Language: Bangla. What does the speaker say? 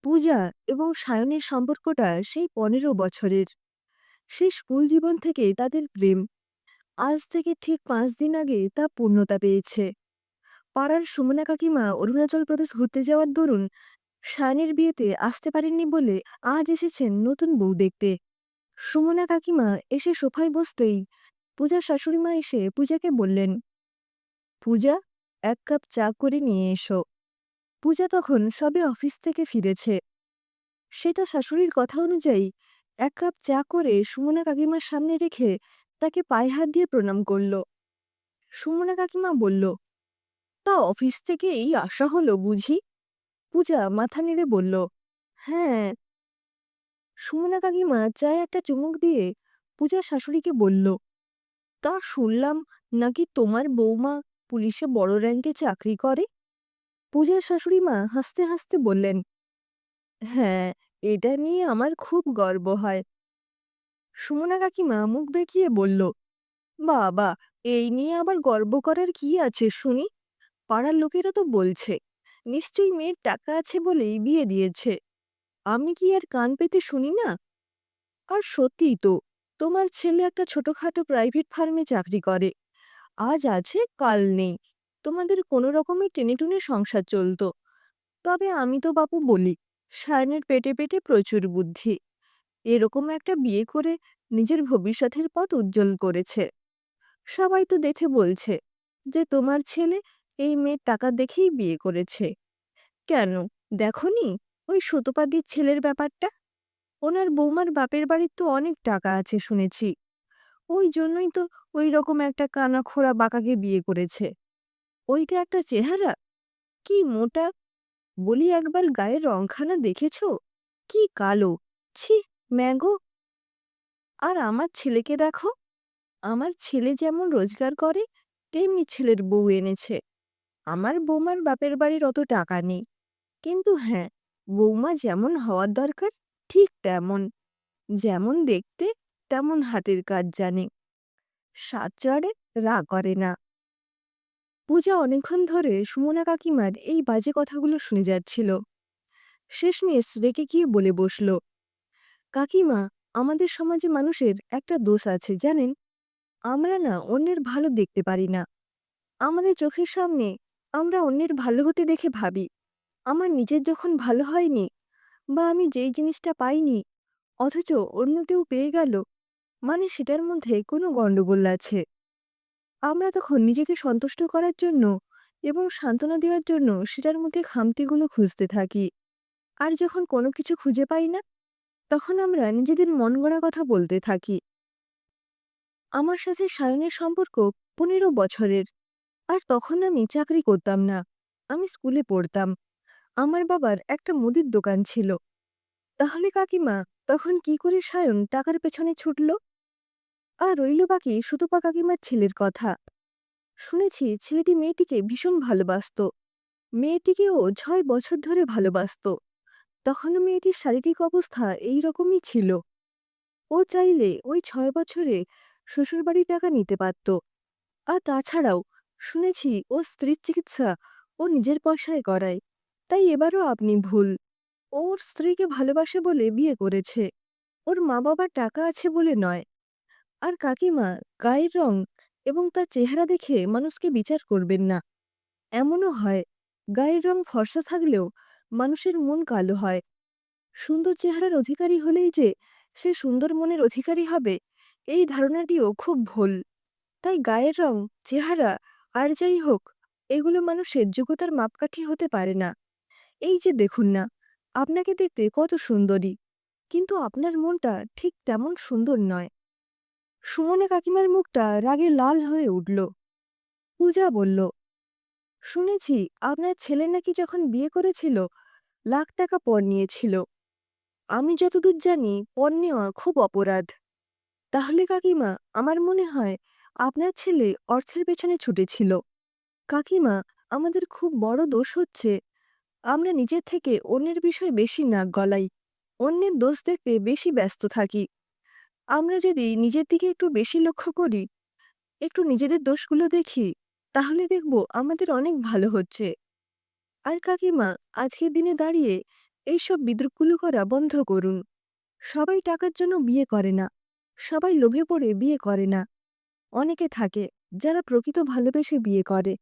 পূজা এবং সায়নের সম্পর্কটা সেই ১৫ বছরের। সেই স্কুল জীবন থেকে তাদের প্রেম আজ থেকে ঠিক ৫ দিন আগে তা পূর্ণতা পেয়েছে। পাড়ার সুমনা কাকিমা অরুণাচল প্রদেশ ঘুরতে যাওয়ার দরুন সায়নের বিয়েতে আসতে পারেননি বলে আজ এসেছেন নতুন বউ দেখতে। সুমনা কাকিমা এসে সোফায় বসতেই পূজার শাশুড়িমা এসে পূজাকে বললেন, পূজা, ১ কাপ চা করে নিয়ে এসো। পূজা তখন সবে অফিস থেকে ফিরেছে। সে তার শাশুড়ির কথা অনুযায়ী ১ কাপ চা করে সুমনা কাকিমার সামনে রেখে তাকে পায়ে হাত দিয়ে প্রণাম করল। সুমনা কাকিমা বলল, তা অফিস থেকে এই আসা হলো বুঝি? পূজা মাথা নেড়ে বলল, হ্যাঁ। সুমনা কাকিমা চায়ে একটা চুমুক দিয়ে পূজার শাশুড়িকে বলল, তা শুনলাম নাকি তোমার বৌমা পুলিশে বড় র্যাঙ্কে চাকরি করে? পূজার শাশুড়িমা হাসতে হাসতে বললেন, হ্যাঁ, এটা নিয়ে আমার খুব গর্ব হয়। সুমনা কাকিমা মুখ বেঁকিয়ে বলল, বাবা, এই নিয়ে আবার গর্ব করার কি আছে শুনি? পাড়ার লোকেরা তো বলছে নিশ্চয়ই মেয়ের টাকা আছে বলেই বিয়ে দিয়েছে। আমি কি আর কান পেতে শুনি না? আর সত্যিই তো, তোমার ছেলে একটা ছোটখাটো প্রাইভেট ফার্মে চাকরি করে। আজ আছে কাল নেই। তোমাদের কোনো রকমে টেনেটুনে সংসার চলতো। তবে আমি তো বাপু বলি, সায়নের পেটে পেটে প্রচুর বুদ্ধি। এরকম একটা বিয়ে করে নিজের ভবিষ্যতের পথ উজ্জ্বল করেছে। সবাই তো দেখে বলছে যে তোমার ছেলে এই মেয়ের টাকা দেখেই বিয়ে করেছে। কেন, দেখনি ওই সুতপাদির ছেলের ব্যাপারটা? ওনার বৌমার বাপের বাড়ির তো অনেক টাকা আছে শুনেছি। ওই জন্যই তো ওই রকম একটা কানাখোড়া বাঁকাকে বিয়ে করেছে। ওইটা একটা চেহারা! কি মোটা! বলি, একবার গায়ের রংখানা দেখেছো? কি কালো! ছি, ম্যাগো! আর আমার ছেলেকে দেখো। আমার ছেলে যেমন রোজগার করে তেমনি ছেলের বউ এনেছে। আমার বৌমার বাপের বাড়ির অত টাকা নেই, কিন্তু হ্যাঁ, বৌমা যেমন হওয়ার দরকার ঠিক তেমন। যেমন দেখতে তেমন হাতের কাজ জানে। সাজ চড়ে, রাগ করে না। পূজা অনেকক্ষণ ধরে সুমনা কাকিমার এই বাজে কথাগুলো শুনে যাচ্ছিল। শেষমেশ রেগে গিয়ে বলে বসল, কাকিমা, আমাদের সমাজে মানুষের একটা দোষ আছে জানেন। আমরা না অন্যের ভালো দেখতে পারি না। আমাদের চোখের সামনে আমরা অন্যের ভালো হতে দেখে ভাবি, আমার নিজের যখন ভালো হয়নি বা আমি যেই জিনিসটা পাইনি অথচ অন্য কেউ পেয়ে গেল, মানে সেটার মধ্যে কোনো গন্ডগোল আছে। আমরা তখন নিজেকে সন্তুষ্ট করার জন্য এবং সান্ত্বনা দেওয়ার জন্য সেটার মধ্যে খামতিগুলো খুঁজতে থাকি। আর যখন কোনো কিছু খুঁজে পাই না, তখন আমরা নিজেদের মন গড়া কথা বলতে থাকি। আমার সাথে সায়নের সম্পর্ক ১৫ বছরের। আর তখন আমি চাকরি করতাম না, আমি স্কুলে পড়তাম। আমার বাবার একটা মুদির দোকান ছিল। তাহলে কাকিমা, তখন কি করে সায়ন টাকার পেছনে ছুটল? আর রইল বাকি সুতপা কাকিমার ছেলের কথা। শুনেছি ছেলেটি মেয়েটিকে ভীষণ ভালোবাসতো। মেয়েটিকেও ৬ বছর ধরে ভালোবাসতো। তখনও মেয়েটির শারীরিক অবস্থা এই রকমই ছিল। ও চাইলে ওই ৬ বছরে শ্বশুরবাড়ির টাকা নিতে পারত। আর তাছাড়াও শুনেছি ও স্ত্রীর চিকিৎসা ও নিজের পয়সায় করায়। তাই এবারও আপনি ভুল। ওর স্ত্রীকে ভালোবাসে বলে বিয়ে করেছে, ওর মা বাবার টাকা আছে বলে নয়। আর কাকিমা, গায়ের রং এবং তার চেহারা দেখে মানুষকে বিচার করবেন না। এমনও হয়, গায়ের রং ফর্সা থাকলেও মানুষের মন কালো হয়। সুন্দর চেহারার অধিকারী হলেই যে সে সুন্দর মনের অধিকারী হবে, এই ধারণাটিও খুব ভুল। তাই গায়ের রং, চেহারা আর যাই হোক, এগুলো মানুষের যোগ্যতার মাপকাঠি হতে পারে না। এই যে দেখুন না, আপনাকে দেখতে কত সুন্দরী, কিন্তু আপনার মনটা ঠিক তেমন সুন্দর নয়। সুমনা কাকিমার মুখটা রাগে লাল হয়ে উঠল। পূজা বলল, শুনেছি আপনার ছেলে নাকি যখন বিয়ে করেছিল লাখ টাকা পণ নিয়েছিল। আমি যতদূর জানি পণ নেওয়া খুব অপরাধ। তাহলে কাকিমা, আমার মনে হয় আপনার ছেলে অর্থের পেছনে ছুটেছিল। কাকিমা, আমাদের খুব বড় দোষ হচ্ছে আমরা নিজের থেকে অন্যের বিষয়ে বেশি নাক গলাই, অন্যের দোষ দেখতে বেশি ব্যস্ত থাকি। আমরা যদি নিজের দিকে একটু বেশি লক্ষ্য করি, একটু নিজেদের দোষগুলো দেখি, তাহলে দেখব আমাদের অনেক ভালো হচ্ছে। আর কাকিমা, আজকের দিনে দাঁড়িয়ে এইসব বিদ্রূপগুলো করা বন্ধ করুন। সবাই টাকার জন্য বিয়ে করে না। সবাই লোভে পড়ে বিয়ে করে না। অনেকে থাকে যারা প্রকৃত ভালোবেসে বিয়ে করে।